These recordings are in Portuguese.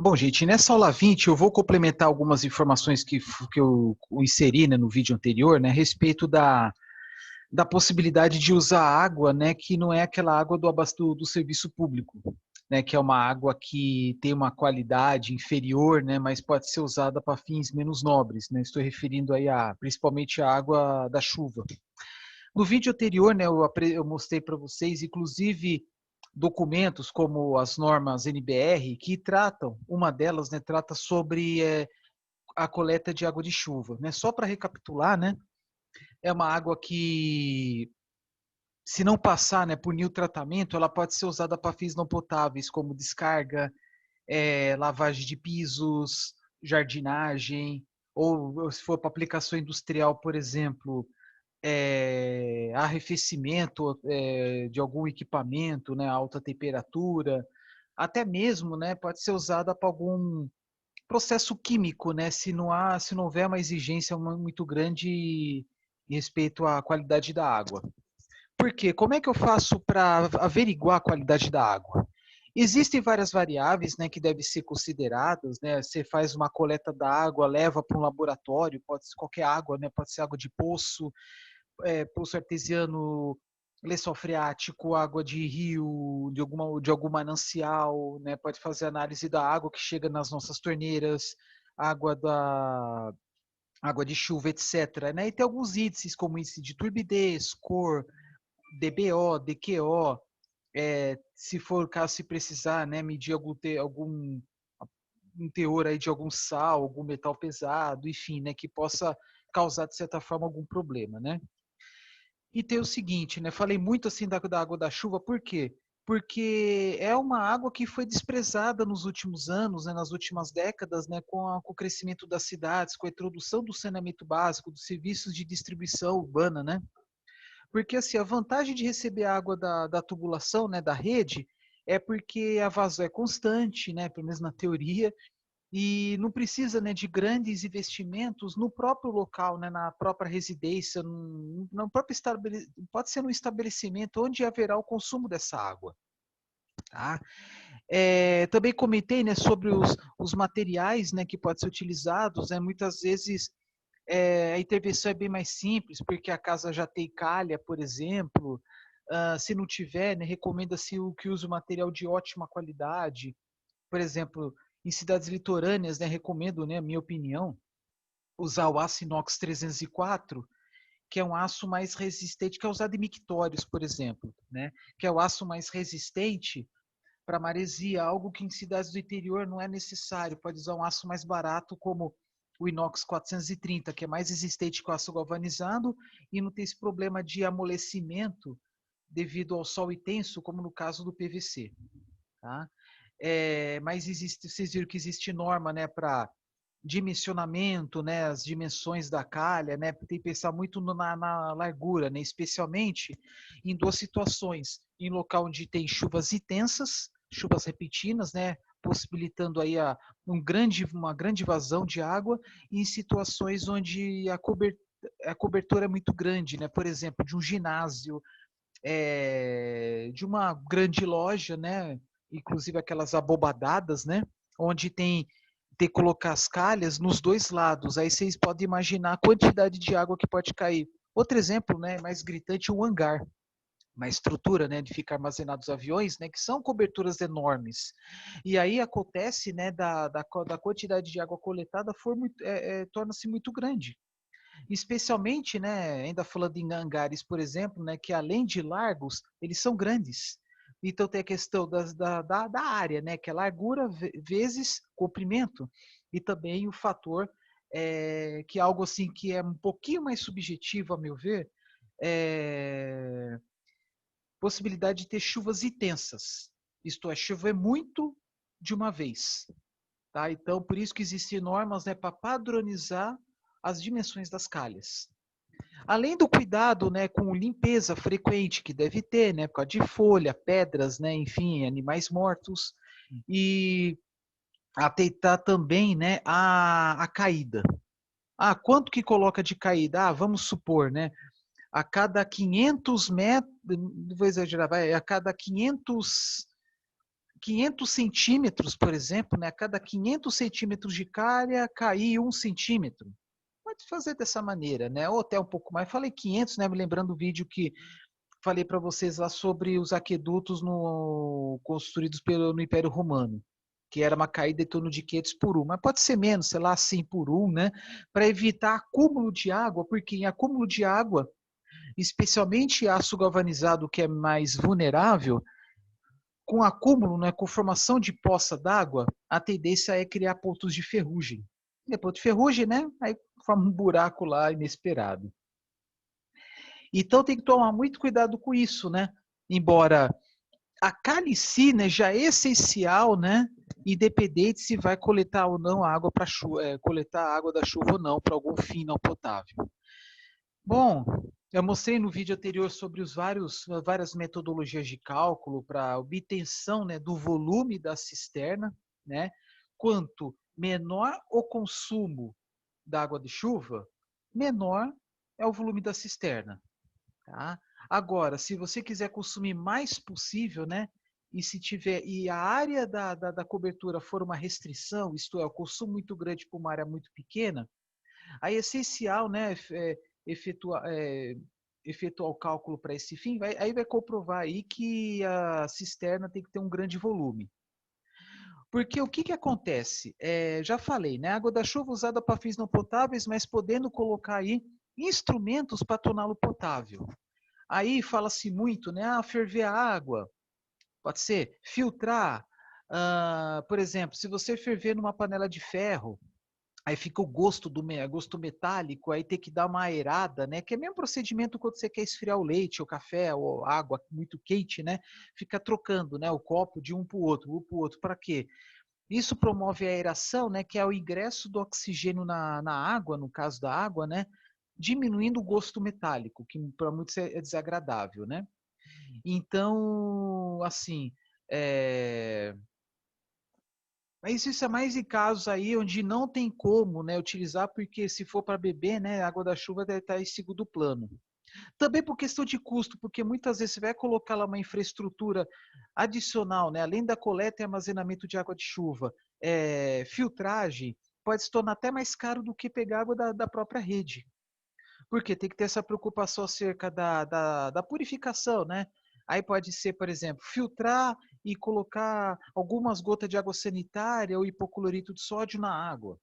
Bom, gente, nessa aula 20 eu vou complementar algumas informações que eu inseri, né, no vídeo anterior, né, a respeito da possibilidade de usar água, né, que não é aquela água do serviço público, né, que é uma água que tem uma qualidade inferior, né, mas pode ser usada para fins menos nobres, né, estou referindo aí principalmente a água da chuva. No vídeo anterior, né, eu mostrei para vocês, inclusive, documentos como as normas NBR, que tratam, uma delas, né, trata sobre a coleta de água de chuva. Né? Só para recapitular, né, é uma água que, se não passar, né, por nenhum tratamento, ela pode ser usada para fins não potáveis, como descarga, lavagem de pisos, jardinagem, ou se for para aplicação industrial, por exemplo, arrefecimento de algum equipamento, né, a alta temperatura, até mesmo, né, pode ser usada para algum processo químico, né, se não houver uma exigência muito grande em respeito à qualidade da água. Por quê? Como é que eu faço para averiguar a qualidade da água? Existem várias variáveis, né, que devem ser consideradas, né? Você faz uma coleta da água, leva para um laboratório, pode ser qualquer água, né? Pode ser água de poço, poço artesiano, lençol freático, água de rio, de algum manancial, né? Pode fazer análise da água que chega nas nossas torneiras, água da água de chuva, etc. Né? E tem alguns índices, como índice de turbidez, cor, DBO, DQO, se for o caso, se precisar, né, medir algum um teor aí de algum sal, algum metal pesado, enfim, né, que possa causar, de certa forma, algum problema, né? E tem o seguinte, né? Falei muito assim da água da chuva, por quê? Porque é uma água que foi desprezada nos últimos anos, né, nas últimas décadas, né, com o crescimento das cidades, com a introdução do saneamento básico, dos serviços de distribuição urbana, né? Porque assim, a vantagem de receber água da tubulação, né, da rede, é porque a vazão é constante, né, pelo menos na teoria, e não precisa, né, de grandes investimentos no próprio local, né, na própria residência, no próprio pode ser no estabelecimento onde haverá o consumo dessa água. Tá? Também comentei, né, sobre os materiais, né, que podem ser utilizados. Né, muitas vezes a intervenção é bem mais simples, porque a casa já tem calha, por exemplo. Se não tiver, né, recomenda-se que use o material de ótima qualidade. Por exemplo, em cidades litorâneas, né, recomendo, né, a minha opinião, usar o aço inox 304, que é um aço mais resistente, que é usado em mictórios, por exemplo, né, que é o aço mais resistente para maresia, algo que em cidades do interior não é necessário. Pode usar um aço mais barato, como o inox 430, que é mais resistente que o aço galvanizado e não tem esse problema de amolecimento devido ao sol intenso, como no caso do PVC. Tá? Mas vocês viram que existe norma, né, para dimensionamento, né, as dimensões da calha, né, tem que pensar muito na largura, né, especialmente em duas situações, em local onde tem chuvas intensas, chuvas repentinas, né, possibilitando aí uma grande vazão de água, e em situações onde a cobertura é muito grande, né, por exemplo, de um ginásio, de uma grande loja, né, inclusive aquelas abobadadas, né, onde tem que colocar as calhas nos dois lados. Aí vocês podem imaginar a quantidade de água que pode cair. Outro exemplo, né, mais gritante, o hangar, uma estrutura, né, de ficar armazenados aviões, né, que são coberturas enormes. E aí acontece, né, da quantidade de água coletada torna-se muito grande. Especialmente, né, ainda falando em hangares, por exemplo, né, que além de largos, eles são grandes. Então tem a questão da área, né, que é largura vezes comprimento, e também o fator que é algo assim que é um pouquinho mais subjetivo, a meu ver, é, possibilidade de ter chuvas intensas. Isto é, chover muito de uma vez. Tá? Então, por isso que existem normas, né, para padronizar as dimensões das calhas. Além do cuidado, né, com limpeza frequente que deve ter, né, por causa de folha, pedras, né, enfim, animais mortos, e atentar também, né, a caída. Quanto que coloca de caída? Vamos supor, né, a cada 500 metros, não vou exagerar, a cada 500 500 centímetros, por exemplo, né? A cada 500 centímetros de calha, cair 1 centímetro. Pode fazer dessa maneira, né? Ou até um pouco mais. Falei 500, né? Me lembrando do vídeo que falei para vocês lá sobre os aquedutos construídos no Império Romano, que era uma caída em torno de 500 por 1. Mas pode ser menos, sei lá, 100 por 1, né? Para evitar acúmulo de água, porque em acúmulo de água, especialmente aço galvanizado, que é mais vulnerável, com acúmulo, né, com formação de poça d'água, a tendência é criar pontos de ferrugem. Depois de ferrugem, né, aí forma um buraco lá inesperado. Então tem que tomar muito cuidado com isso, né? Embora a calicina já é essencial, né? Independente se vai coletar ou não a água para coletar a água da chuva ou não para algum fim não potável. Bom, eu mostrei no vídeo anterior sobre várias metodologias de cálculo para obtenção, né, do volume da cisterna, né? Quanto menor o consumo da água de chuva, menor é o volume da cisterna. Tá? Agora, se você quiser consumir mais possível, né? E a área da cobertura for uma restrição, isto é, o consumo muito grande para uma área muito pequena, aí é essencial, né, efetuar, efetuar o cálculo para esse fim, aí vai comprovar aí que a cisterna tem que ter um grande volume. Porque o que, que acontece? Já falei, né? Água da chuva usada para fins não potáveis, mas podendo colocar aí instrumentos para torná-lo potável. Aí fala-se muito, né? Ferver a água, pode ser, filtrar. Por exemplo, se você ferver numa panela de ferro, aí fica o gosto gosto metálico, aí tem que dar uma aerada, né? Que é o mesmo procedimento quando você quer esfriar o leite, o café, ou água muito quente, né? Fica trocando, né? O copo de um para o outro, para quê? Isso promove a aeração, né? Que é o ingresso do oxigênio na água, no caso da água, né? Diminuindo o gosto metálico, que para muitos é desagradável, né? Então, assim, é... mas isso é mais em casos aí onde não tem como, né, utilizar, porque se for para beber, né, a água da chuva deve estar em segundo plano. Também por questão de custo, porque muitas vezes você vai colocar lá uma infraestrutura adicional, né, além da coleta e armazenamento de água de chuva, filtragem, pode se tornar até mais caro do que pegar água da própria rede. Porque tem que ter essa preocupação acerca da purificação, né? Aí pode ser, por exemplo, filtrar e colocar algumas gotas de água sanitária ou hipoclorito de sódio na água,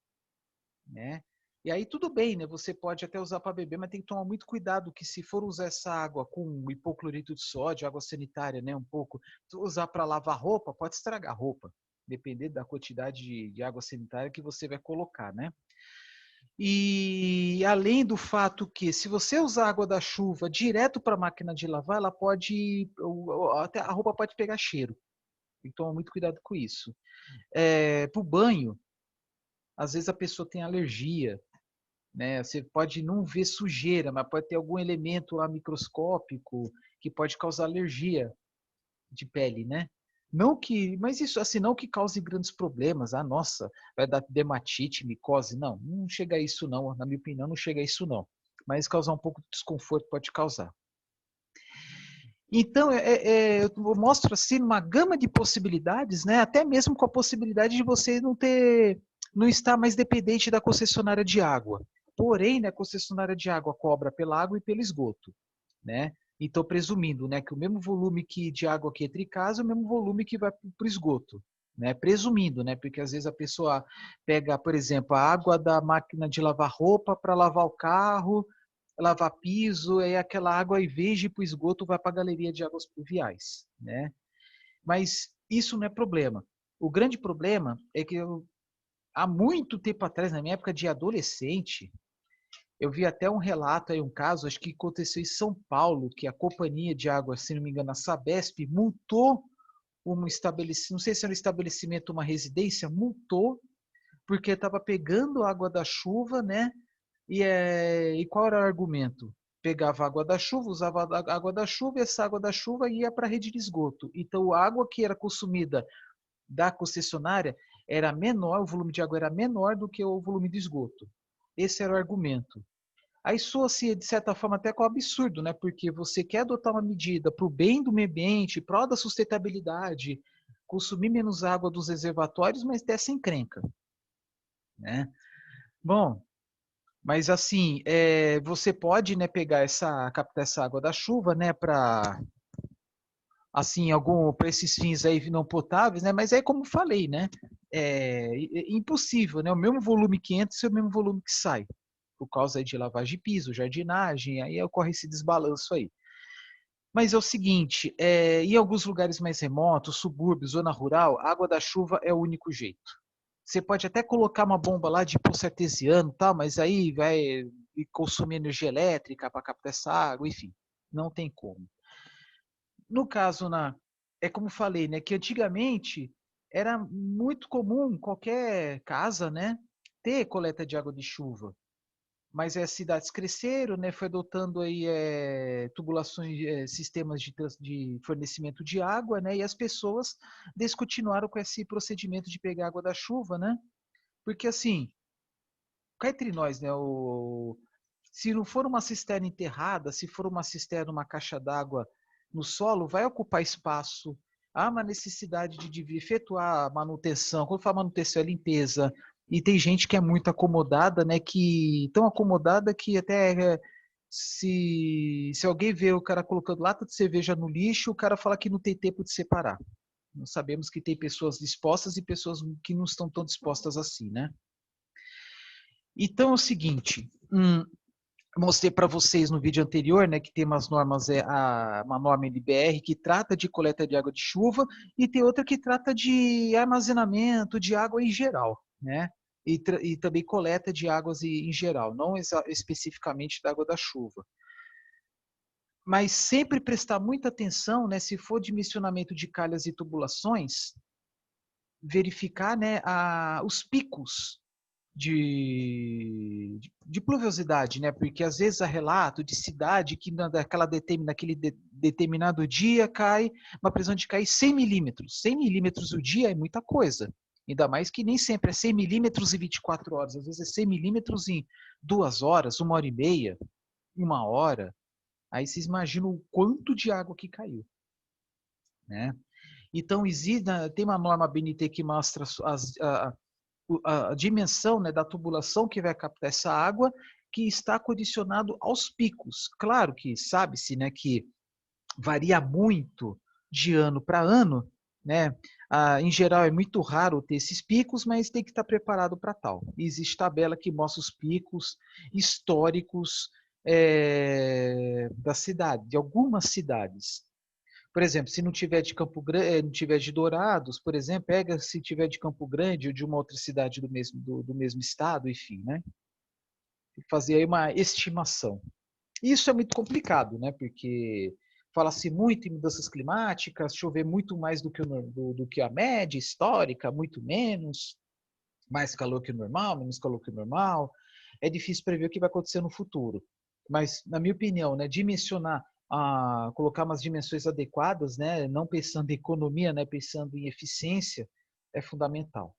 né? E aí tudo bem, né? Você pode até usar para beber, mas tem que tomar muito cuidado que se for usar essa água com hipoclorito de sódio, água sanitária, né, um pouco, usar para lavar roupa, pode estragar a roupa, dependendo da quantidade de água sanitária que você vai colocar, né? E além do fato que, se você usar água da chuva direto para a máquina de lavar, ela pode, até a roupa pode pegar cheiro. Tem que tomar muito cuidado com isso. Para o banho, às vezes a pessoa tem alergia, né? Você pode não ver sujeira, mas pode ter algum elemento lá microscópico que pode causar alergia de pele, né? Não que, mas isso assim, não que cause grandes problemas. Ah, nossa, vai dar dermatite, micose. Não, não chega a isso não. Na minha opinião, não chega a isso não. Mas causar um pouco de desconforto pode causar. Então, eu mostro assim uma gama de possibilidades, né? Até mesmo com a possibilidade de você não estar mais dependente da concessionária de água. Porém, né, a concessionária de água cobra pela água e pelo esgoto, né? Então, presumindo, né, que o mesmo volume de água que entra em casa é o mesmo volume que vai para o esgoto, né? Presumindo, né? Porque às vezes a pessoa pega, por exemplo, a água da máquina de lavar roupa para lavar o carro, lavar piso, aí aquela água, ao invés de ir para o esgoto, vai para a galeria de águas pluviais, né? Mas isso não é problema. O grande problema é que há muito tempo atrás, na minha época de adolescente, eu vi até um relato aí, um caso, acho que aconteceu em São Paulo, que a companhia de água, se não me engano, a Sabesp, multou um estabelecimento, não sei se era um estabelecimento ou uma residência, multou, porque estava pegando água da chuva, né? E qual era o argumento? Pegava água da chuva, usava a água da chuva, e essa água da chuva ia para a rede de esgoto. Então, a água que era consumida da concessionária era menor, o volume de água era menor do que o volume de esgoto. Esse era o argumento. Aí soa-se, de certa forma, até com o absurdo, né? Porque você quer adotar uma medida para o bem do meio ambiente, prol da sustentabilidade, consumir menos água dos reservatórios, mas dessa encrenca, né? Bom, mas assim, você pode, né, captar essa água da chuva, né, para assim, para esses fins aí não potáveis, né? Mas é como falei, né? É impossível, né? O mesmo volume que entra é o mesmo volume que sai, por causa aí de lavagem de piso, jardinagem, aí ocorre esse desbalanço aí. Mas é o seguinte, em alguns lugares mais remotos, subúrbios, zona rural, a água da chuva é o único jeito. Você pode até colocar uma bomba lá de poço artesiano, tal, mas aí vai consumir energia elétrica para captar essa água, enfim, não tem como. No caso, é como falei, né, que antigamente era muito comum qualquer casa, né, ter coleta de água de chuva. Mas as cidades cresceram, né, foi adotando aí tubulações, sistemas de fornecimento de água, né, e as pessoas descontinuaram com esse procedimento de pegar água da chuva, né? Porque assim, cá entre nós, né, se não for uma cisterna enterrada, se for uma cisterna, uma caixa d'água no solo, vai ocupar espaço. Há uma necessidade de efetuar manutenção. Quando fala manutenção, é limpeza. E tem gente que é muito acomodada, né? Que tão acomodada que até se alguém vê o cara colocando lata de cerveja no lixo, o cara fala que não tem tempo de separar. Nós sabemos que tem pessoas dispostas e pessoas que não estão tão dispostas assim, né? Então é o seguinte, mostrei para vocês no vídeo anterior, né, que tem umas normas, uma norma NBR que trata de coleta de água de chuva e tem outra que trata de armazenamento de água em geral, né? E também coleta de águas em geral, não especificamente da água da chuva. Mas sempre prestar muita atenção, né, se for dimensionamento de calhas e tubulações, verificar, né, os picos de pluviosidade, né? Porque às vezes há relato de cidade que naquele determinado dia cai uma previsão de cair 100 milímetros. 100 milímetros o dia é muita coisa. Ainda mais que nem sempre é 100 milímetros em 24 horas. Às vezes é 100 milímetros em 2 horas, 1 hora e meia, 1 hora. Aí vocês imaginam o quanto de água que caiu, né? Então, tem uma norma BNT que mostra a dimensão, né, da tubulação que vai captar essa água, que está condicionado aos picos. Claro que sabe-se, né, que varia muito de ano para ano, né? Em geral é muito raro ter esses picos, mas tem que estar preparado para tal. E existe tabela que mostra os picos históricos da cidade, de algumas cidades. Por exemplo, se não tiver de Campo Grande, não tiver de Dourados, por exemplo, pega se tiver de Campo Grande ou de uma outra cidade do mesmo estado, enfim, né? Fazer aí uma estimação. Isso é muito complicado, né? Porque fala-se muito em mudanças climáticas, chover muito mais do que a média histórica, muito menos, mais calor que o normal, menos calor que o normal. É difícil prever o que vai acontecer no futuro. Mas, na minha opinião, né, colocar umas dimensões adequadas, né, não pensando em economia, né, pensando em eficiência, é fundamental.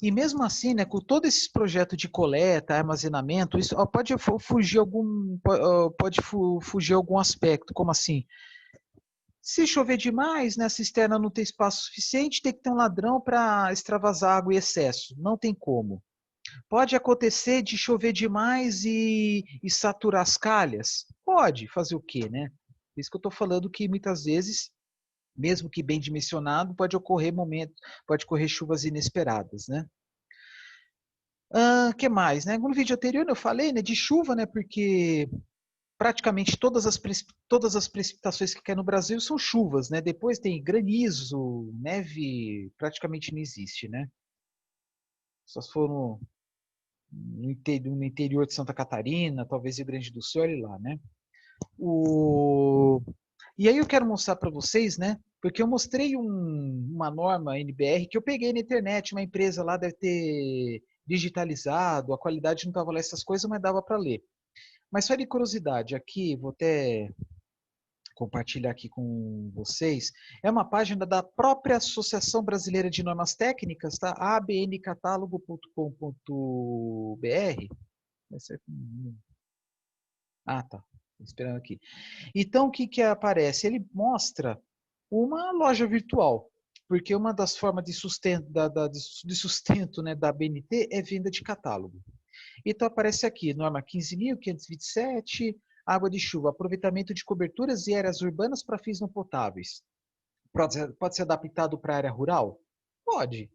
E mesmo assim, né, com todo esse projeto de coleta, armazenamento, isso pode fugir algum aspecto, como assim? Se chover demais, né, a cisterna não tem espaço suficiente, tem que ter um ladrão para extravasar água em excesso. Não tem como. Pode acontecer de chover demais e saturar as calhas? Pode, fazer o quê, né? Por isso que eu estou falando que muitas vezes, mesmo que bem dimensionado, pode ocorrer chuvas inesperadas, né? Que mais, né? No vídeo anterior eu falei, né, de chuva, né? Porque praticamente todas as precipitações que caem no Brasil são chuvas, né? Depois tem granizo, neve, praticamente não existe, né? Só se for no interior de Santa Catarina, talvez Rio Grande do Sul, olha lá, né? E aí eu quero mostrar para vocês, né? Porque eu mostrei uma norma NBR que eu peguei na internet, uma empresa lá deve ter digitalizado, a qualidade não estava lá essas coisas, mas dava para ler. Mas só de curiosidade, aqui vou até compartilhar aqui com vocês, é uma página da própria Associação Brasileira de Normas Técnicas, tá? abncatálogo.com.br. Ah, tá. Esperando aqui. Então, o que aparece? Ele mostra uma loja virtual. Porque uma das formas de sustento, de sustento, né, da BNT é venda de catálogo. Então aparece aqui, norma 15.527, água de chuva, aproveitamento de coberturas e áreas urbanas para fins não potáveis. Pode ser adaptado para a área rural? Pode.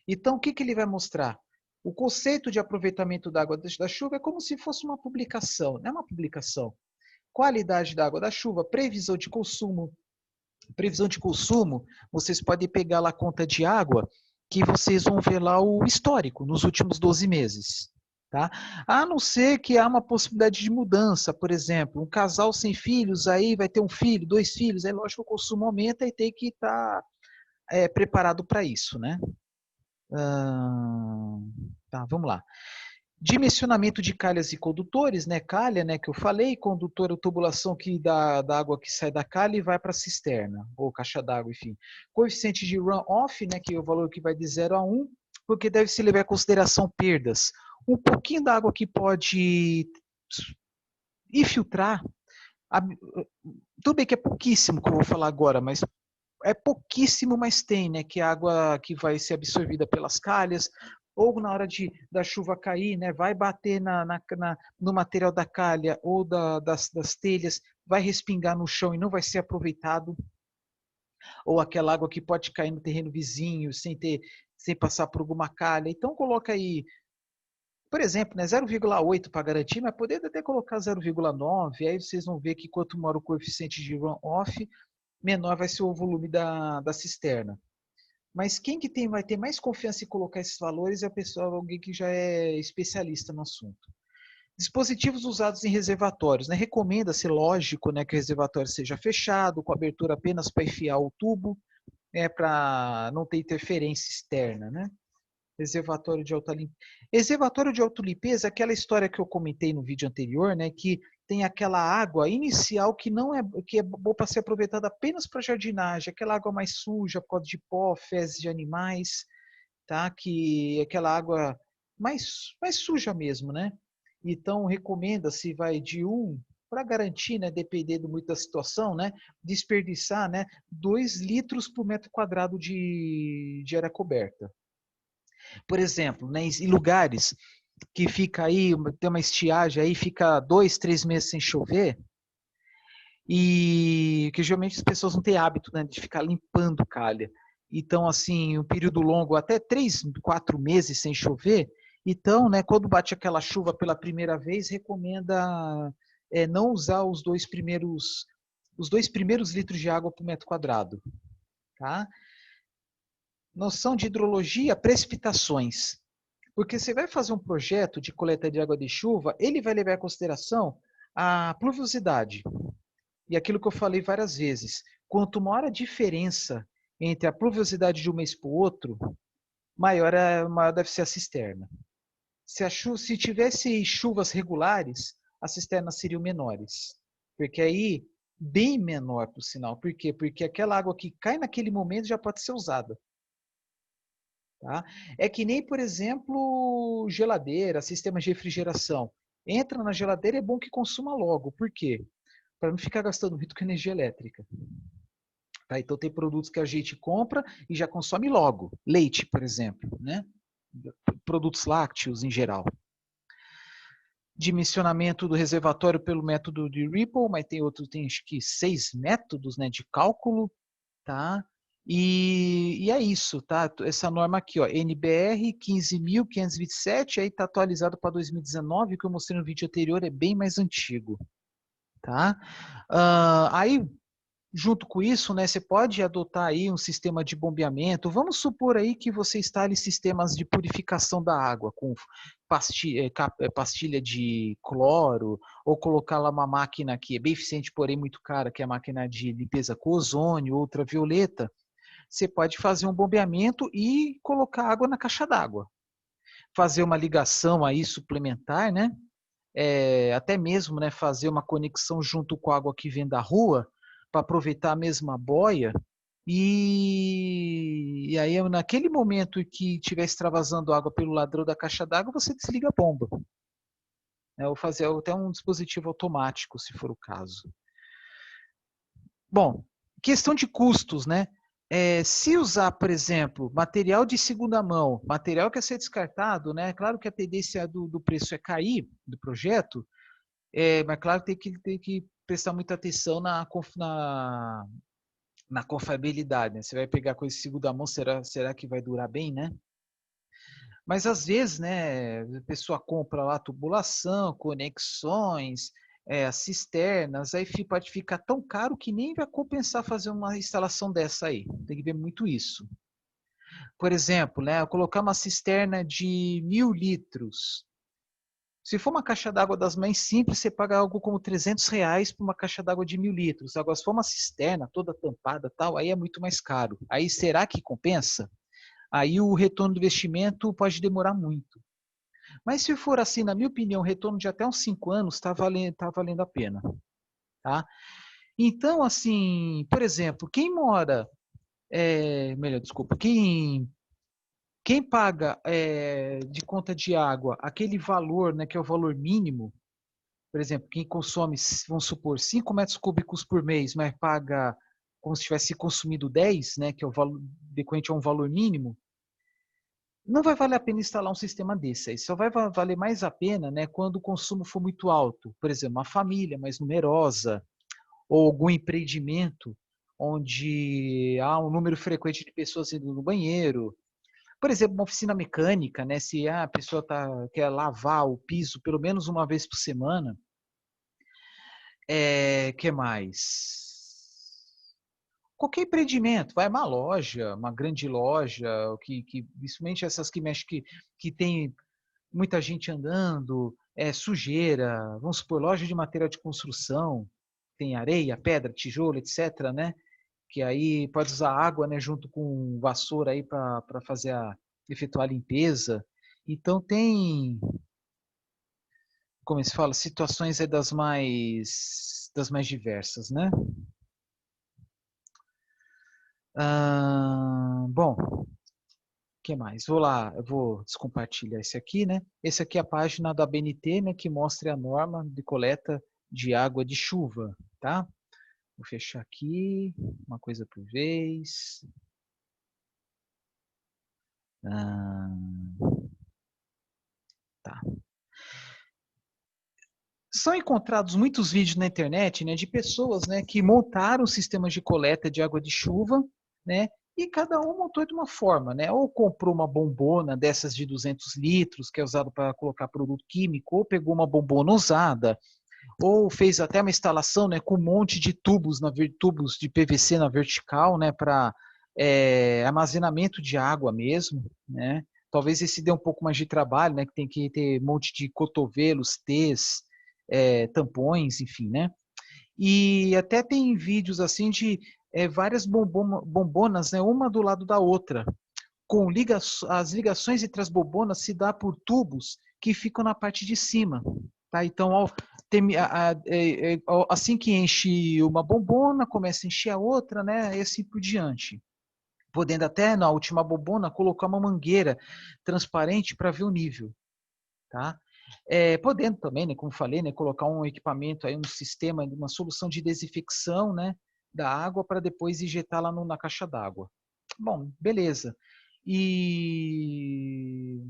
Então, o que, que ele vai mostrar? O conceito de aproveitamento da água da chuva é como se fosse uma publicação, não é uma publicação. Qualidade da água da chuva, previsão de consumo. Previsão de consumo, vocês podem pegar lá a conta de água, que vocês vão ver lá o histórico, nos últimos 12 meses. Tá? A não ser que há uma possibilidade de mudança, por exemplo, um casal sem filhos, aí vai ter um filho, 2 filhos, aí lógico que o consumo aumenta e tem que estar preparado para isso, né? Tá, vamos lá. Dimensionamento de calhas e condutores, né? Calha, né, que eu falei, condutor, a tubulação que da água que sai da calha e vai para a cisterna, ou caixa d'água, enfim. Coeficiente de run-off, né, que é o valor que vai de 0 a 1, porque deve se levar em consideração perdas. Um pouquinho da água que pode infiltrar, tudo bem que é pouquíssimo que eu vou falar agora, mas é pouquíssimo, mas tem, né? Que é água que vai ser absorvida pelas calhas, ou na hora da chuva cair, né? Vai bater no material da calha ou das telhas, vai respingar no chão e não vai ser aproveitado. Ou aquela água que pode cair no terreno vizinho sem passar por alguma calha. Então coloca aí, por exemplo, né, 0,8 para garantir, mas poder até colocar 0,9, aí vocês vão ver que quanto maior o coeficiente de run-off, menor vai ser o volume da cisterna. Mas quem que vai ter mais confiança em colocar esses valores é a pessoa, alguém que já é especialista no assunto. Dispositivos usados em reservatórios, né? Recomenda-se, lógico, né, que o reservatório seja fechado, com abertura apenas para enfiar o tubo, para não ter interferência externa, né? Reservatório de alta limpeza. Reservatório de alta limpeza é aquela história que eu comentei no vídeo anterior, né, que tem aquela água inicial que não é que é boa para ser aproveitada apenas para jardinagem, aquela água mais suja por causa de pó, fezes de animais, tá? Que é aquela água mais suja mesmo, né? Então recomenda-se vai de para garantir, né, dependendo muito da situação, né, desperdiçar, né, 2 litros por metro quadrado de área coberta. Por exemplo, né, em lugares que fica aí, tem uma estiagem aí, fica 2, 3 meses sem chover, e que geralmente as pessoas não têm hábito, né, de ficar limpando calha. Então, assim, um período longo, até 3, 4 meses sem chover, então, né, quando bate aquela chuva pela primeira vez, recomenda não usar os 2 primeiros litros de água por metro quadrado, tá? Noção de hidrologia, precipitações. Porque você vai fazer um projeto de coleta de água de chuva, ele vai levar em consideração a pluviosidade. E aquilo que eu falei várias vezes, quanto maior a diferença entre a pluviosidade de um mês para o outro, maior deve ser a cisterna. Se tivesse chuvas regulares, as cisternas seriam menores. Porque aí, bem menor, por sinal. Por quê? Porque aquela água que cai naquele momento já pode ser usada. Tá? É que nem, por exemplo, geladeira, sistema de refrigeração. Entra na geladeira, é bom que consuma logo. Por quê? Para não ficar gastando muito com energia elétrica. Tá? Então tem produtos que a gente compra e já consome logo. Leite, por exemplo, né? Produtos lácteos em geral. Dimensionamento do reservatório pelo método de Ripple, mas tem acho que 6 métodos, né, de cálculo, tá? E é isso, tá? Essa norma aqui, ó, NBR 15.527, aí tá atualizado para 2019, que eu mostrei no vídeo anterior, é bem mais antigo, tá? Aí, junto com isso, né, você pode adotar aí um sistema de bombeamento. Vamos supor aí que você instale sistemas de purificação da água com pastilha de cloro, ou colocar lá uma máquina que é bem eficiente, porém muito cara, que é a máquina de limpeza com ozônio, ultravioleta. Você pode fazer um bombeamento e colocar água na caixa d'água. Fazer uma ligação aí suplementar, né? Até mesmo, né, fazer uma conexão junto com a água que vem da rua, para aproveitar a mesma boia. E aí, naquele momento que estiver extravasando água pelo ladrão da caixa d'água, você desliga a bomba. Ou fazer até um dispositivo automático, se for o caso. Bom, questão de custos, né? Se usar, por exemplo, material de segunda mão, material que é ser descartado, né? Claro que a tendência do preço é cair do projeto, mas claro tem que prestar muita atenção na confiabilidade, né? Você vai pegar coisa de segunda mão, será que vai durar bem, né? Mas às vezes, né, a pessoa compra lá tubulação, conexões, as cisternas, aí pode ficar tão caro que nem vai compensar fazer uma instalação dessa aí. Tem que ver muito isso. Por exemplo, né, colocar uma cisterna de 1.000 litros. Se for uma caixa d'água das mais simples, você paga algo como R$ 300 por uma caixa d'água de 1.000 litros. Agora, se for uma cisterna toda tampada, tal, aí é muito mais caro. Aí será que compensa? Aí o retorno do investimento pode demorar muito. Mas se for assim, na minha opinião, retorno de até uns 5 anos tá valendo a pena. Tá? Então, assim, por exemplo, quem mora, melhor, desculpa, quem paga de conta de água aquele valor, né, que é o valor mínimo, por exemplo, quem consome, vamos supor, 5 metros cúbicos por mês, mas paga como se tivesse consumido 10, né, que é o valor decorrente a um valor mínimo, não vai valer a pena instalar um sistema desse. Aí só vai valer mais a pena, né, quando o consumo for muito alto. Por exemplo, uma família mais numerosa ou algum empreendimento onde há um número frequente de pessoas indo no banheiro. Por exemplo, uma oficina mecânica, né, se a pessoa quer lavar o piso pelo menos uma vez por semana. Que mais? Qualquer empreendimento, vai uma loja, uma grande loja, principalmente essas que mexem que tem muita gente andando, sujeira, vamos supor, loja de material de construção, tem areia, pedra, tijolo, etc., né? Que aí pode usar água, né, junto com vassoura aí para fazer efetuar a limpeza. Então tem, como se fala, situações das mais diversas, né? Bom, o que mais? Vou lá, eu vou descompartilhar esse aqui, né? Esse aqui é a página da BNT, né, que mostra a norma de coleta de água de chuva, tá? Vou fechar aqui, uma coisa por vez. Ah, tá. São encontrados muitos vídeos na internet, né, de pessoas, né, que montaram sistemas de coleta de água de chuva, né, e cada um montou de uma forma, né, ou comprou uma bombona dessas de 200 litros, que é usado para colocar produto químico, ou pegou uma bombona usada, ou fez até uma instalação, né, com um monte de tubos de PVC na vertical, né, para armazenamento de água mesmo, né. Talvez esse dê um pouco mais de trabalho, né, que tem que ter um monte de cotovelos, T's, tampões, enfim, né. E até tem vídeos assim de várias bombonas, né, uma do lado da outra, com as ligações entre as bombonas se dá por tubos que ficam na parte de cima, tá? Então, assim que enche uma bombona, começa a encher a outra, né? E assim por diante. Podendo até, na última bombona, colocar uma mangueira transparente para ver o nível, tá? Podendo também, né, como falei, né, colocar um equipamento, aí, um sistema, uma solução de desinfecção, né, da água para depois injetar lá na caixa d'água. Bom, beleza. E,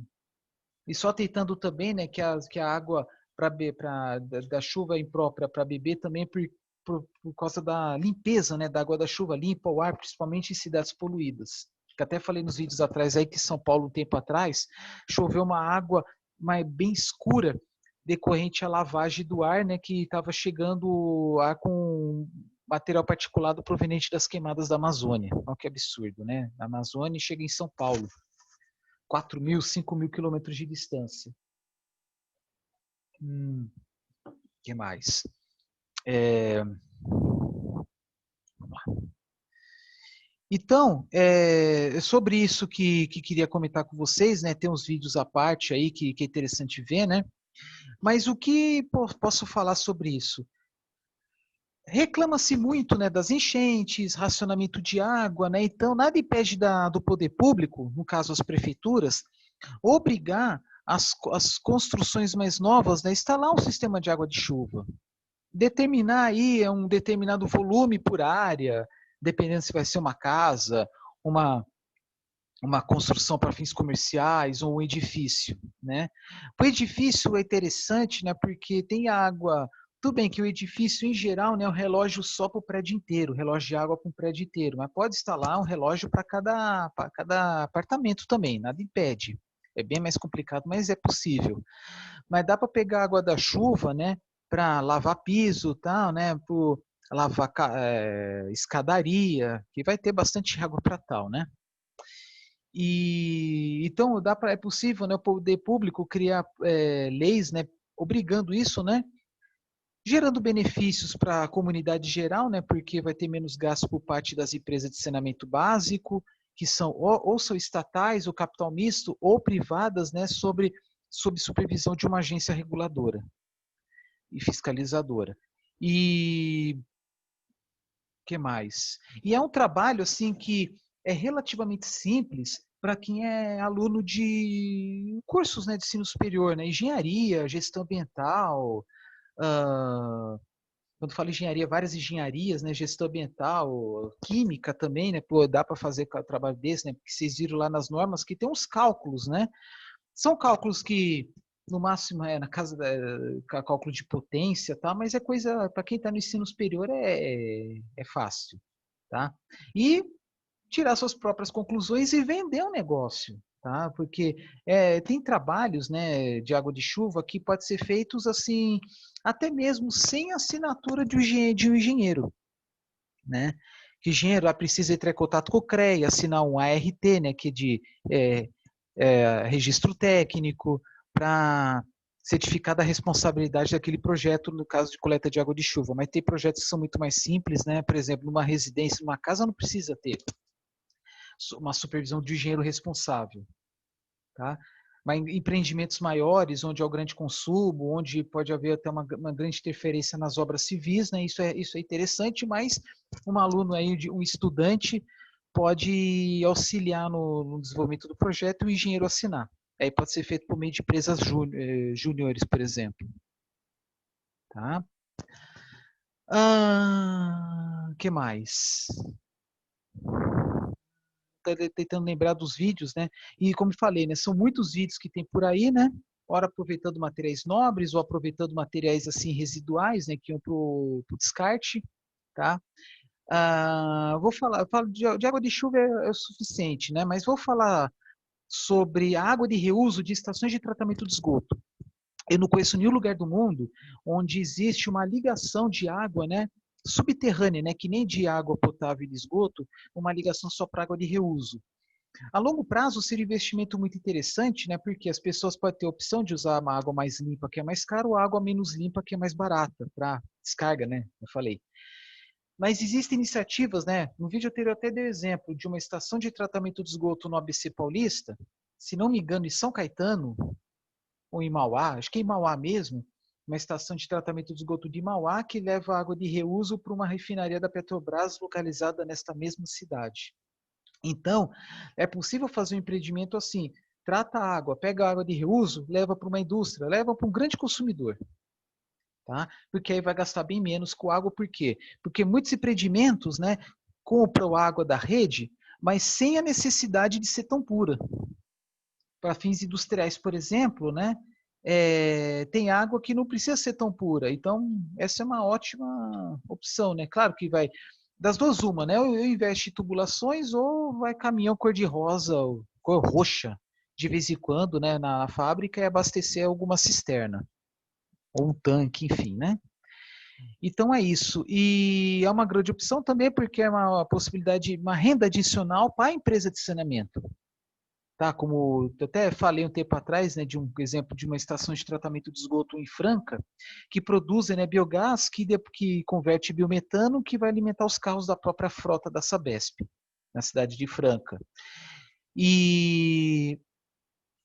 e só tentando também, né, que a água da chuva imprópria para beber também por causa da limpeza, né, da água da chuva, limpa o ar, principalmente em cidades poluídas. Que até falei nos vídeos atrás aí que São Paulo, um tempo atrás, choveu uma água bem escura decorrente à lavagem do ar, né, que estava chegando ar com material particulado proveniente das queimadas da Amazônia. Olha que absurdo, né? A Amazônia chega em São Paulo, 4.000, 5.000 quilômetros de distância. Que mais? Vamos lá. Então, sobre isso que queria comentar com vocês, né? Tem uns vídeos à parte aí que é interessante ver, né? Mas o que posso falar sobre isso? Reclama-se muito, né, das enchentes, racionamento de água, né? Então, nada impede do poder público, no caso as prefeituras, obrigar as construções mais novas, né, instalar um sistema de água de chuva. Determinar aí um determinado volume por área, dependendo se vai ser uma casa, uma, uma construção para fins comerciais ou um edifício, né? O edifício é interessante, né? Porque tem água. Tudo bem que o edifício, em geral, né, o relógio só para o prédio inteiro, relógio de água para um prédio inteiro, mas pode instalar um relógio para cada apartamento também, nada impede. É bem mais complicado, mas é possível. Mas dá para pegar água da chuva, né, para lavar piso, tal, né, para lavar escadaria, que vai ter bastante água para tal, né? E então é possível, né, o poder público criar leis, né, obrigando isso, né, gerando benefícios para a comunidade geral, né, porque vai ter menos gasto por parte das empresas de saneamento básico, que são ou são estatais, ou capital misto, ou privadas, né, sob supervisão de uma agência reguladora e fiscalizadora. E que mais? E é um trabalho assim que é relativamente simples para quem é aluno de cursos, né, de ensino superior, né, engenharia, gestão ambiental, uh, quando falo engenharia, várias engenharias, né, gestão ambiental, química também, né, pô, dá para fazer trabalho desse, né, porque vocês viram lá nas normas que tem uns cálculos, né, são cálculos que no máximo é na casa da cálculo de potência, tá, mas é coisa para quem está no ensino superior é fácil, tá? E tirar suas próprias conclusões e vender o negócio, tá? Porque tem trabalhos, né, de água de chuva que pode ser feitos assim, até mesmo sem assinatura de um engenheiro, né? Que o engenheiro precisa entrar em contato com o CREA, assinar um ART, né, que é de registro técnico, para certificar da responsabilidade daquele projeto no caso de coleta de água de chuva. Mas tem projetos que são muito mais simples, né? Por exemplo, numa residência, numa casa, não precisa ter uma supervisão de engenheiro responsável, tá? Mas em empreendimentos maiores, onde há o grande consumo, onde pode haver até uma grande interferência nas obras civis, né? Isso é interessante, mas um aluno aí, um estudante, pode auxiliar no desenvolvimento do projeto e o engenheiro assinar. Aí pode ser feito por meio de empresas júniores, por exemplo. Tá? Que mais? Tentando lembrar dos vídeos, né? E como eu falei, né? São muitos vídeos que tem por aí, né? Ora aproveitando materiais nobres ou aproveitando materiais assim residuais, né? Que iam para o descarte, tá? Eu falo de água de chuva é o suficiente, né? Mas vou falar sobre a água de reuso de estações de tratamento de esgoto. Eu não conheço nenhum lugar do mundo onde existe uma ligação de água, né, subterrânea, né, que nem de água potável e de esgoto, uma ligação só para água de reuso. A longo prazo seria um investimento muito interessante, né, porque as pessoas podem ter a opção de usar uma água mais limpa, que é mais cara, ou água menos limpa, que é mais barata, para descarga, né, eu falei. Mas existem iniciativas, né? No vídeo anterior até dei exemplo de uma estação de tratamento de esgoto no ABC Paulista, se não me engano, em São Caetano, ou em Mauá, acho que é em Mauá mesmo, uma estação de tratamento de esgoto de Mauá que leva água de reuso para uma refinaria da Petrobras localizada nesta mesma cidade. Então, é possível fazer um empreendimento assim, trata a água, pega a água de reuso, leva para uma indústria, leva para um grande consumidor. Tá? Porque aí vai gastar bem menos com água, por quê? Porque muitos empreendimentos, né, compram água da rede, mas sem a necessidade de ser tão pura. Para fins industriais, por exemplo, né, tem água que não precisa ser tão pura. Então, essa é uma ótima opção, né? Claro que vai das duas uma, né? Ou investe em tubulações ou vai caminhão cor-de-rosa, cor roxa, de vez em quando, né, na fábrica e abastecer alguma cisterna ou um tanque, enfim, né? Então é isso. E é uma grande opção também porque é uma possibilidade, uma renda adicional para a empresa de saneamento. Tá? Como eu até falei um tempo atrás, né, de um exemplo de uma estação de tratamento de esgoto em Franca, que produz, né, biogás que converte biometano, que vai alimentar os carros da própria frota da Sabesp, na cidade de Franca. E,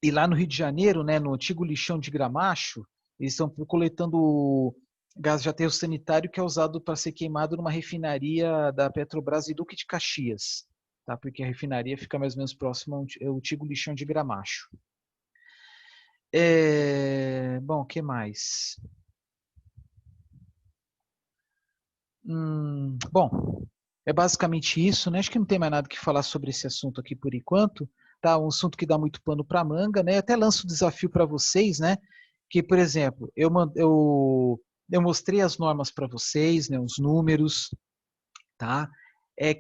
e lá no Rio de Janeiro, né, no antigo lixão de Gramacho, eles estão coletando gás de aterro sanitário que é usado para ser queimado numa refinaria da Petrobras e Duque de Caxias, tá? Porque a refinaria fica mais ou menos próximo ao antigo lixão de Gramacho. Bom, o que mais? Bom, É basicamente isso, né? Acho que não tem mais nada que falar sobre esse assunto aqui por enquanto, tá? Um assunto que dá muito pano para manga, né? Até lanço o desafio para vocês, né? Que, por exemplo, eu mostrei as normas para vocês, né? Os números, tá?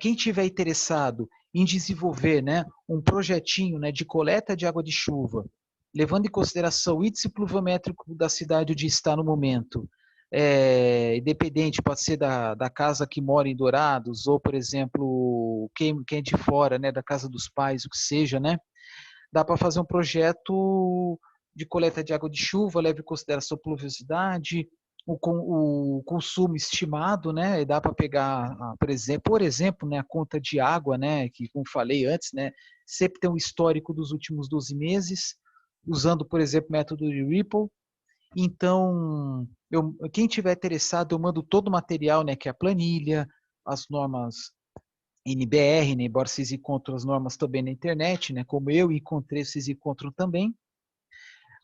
Quem tiver interessado em desenvolver, né, um projetinho, né, de coleta de água de chuva, levando em consideração o índice pluviométrico da cidade onde está no momento, independente, pode ser da casa que mora em Dourados, ou, por exemplo, quem é de fora, né, da casa dos pais, o que seja, né, dá para fazer um projeto de coleta de água de chuva, leve em consideração a pluviosidade, o consumo estimado, né? Dá para pegar, por exemplo, né, a conta de água, né? Que, como falei antes, né? Sempre tem um histórico dos últimos 12 meses, usando, por exemplo, o método de Ripple. Então, quem tiver interessado, eu mando todo o material, né? Que é a planilha, as normas NBR, né, embora vocês encontrem as normas também na internet, né, como eu encontrei, vocês encontram também.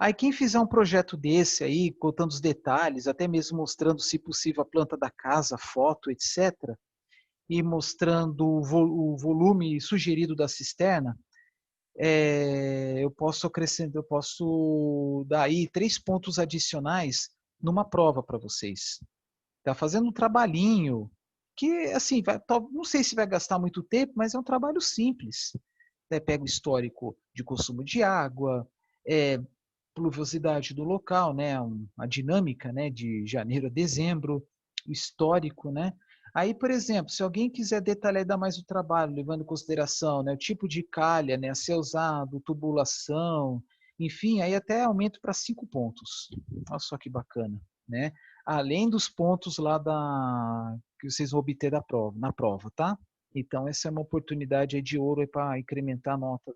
Aí quem fizer um projeto desse aí, contando os detalhes, até mesmo mostrando, se possível, a planta da casa, foto, etc., e mostrando o volume sugerido da cisterna, eu posso acrescentar, eu posso dar aí 3 pontos adicionais numa prova para vocês. Tá fazendo um trabalhinho que, assim, não sei se vai gastar muito tempo, mas é um trabalho simples. Pega o histórico de consumo de água, é, pluviosidade do local, né, a dinâmica, né, de janeiro a dezembro, o histórico, né. Aí, por exemplo, se alguém quiser detalhar ainda mais o trabalho, levando em consideração, né, o tipo de calha, né, a ser usado, tubulação, enfim, aí até aumento para 5 pontos. Olha só que bacana, né? Além dos pontos lá que vocês vão obter na prova, tá? Então, essa é uma oportunidade aí de ouro para incrementar a nota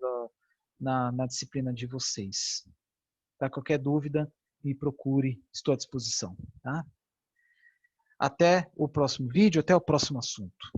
na disciplina de vocês. Tá? Qualquer dúvida, me procure, estou à disposição. Tá? Até o próximo vídeo, até o próximo assunto.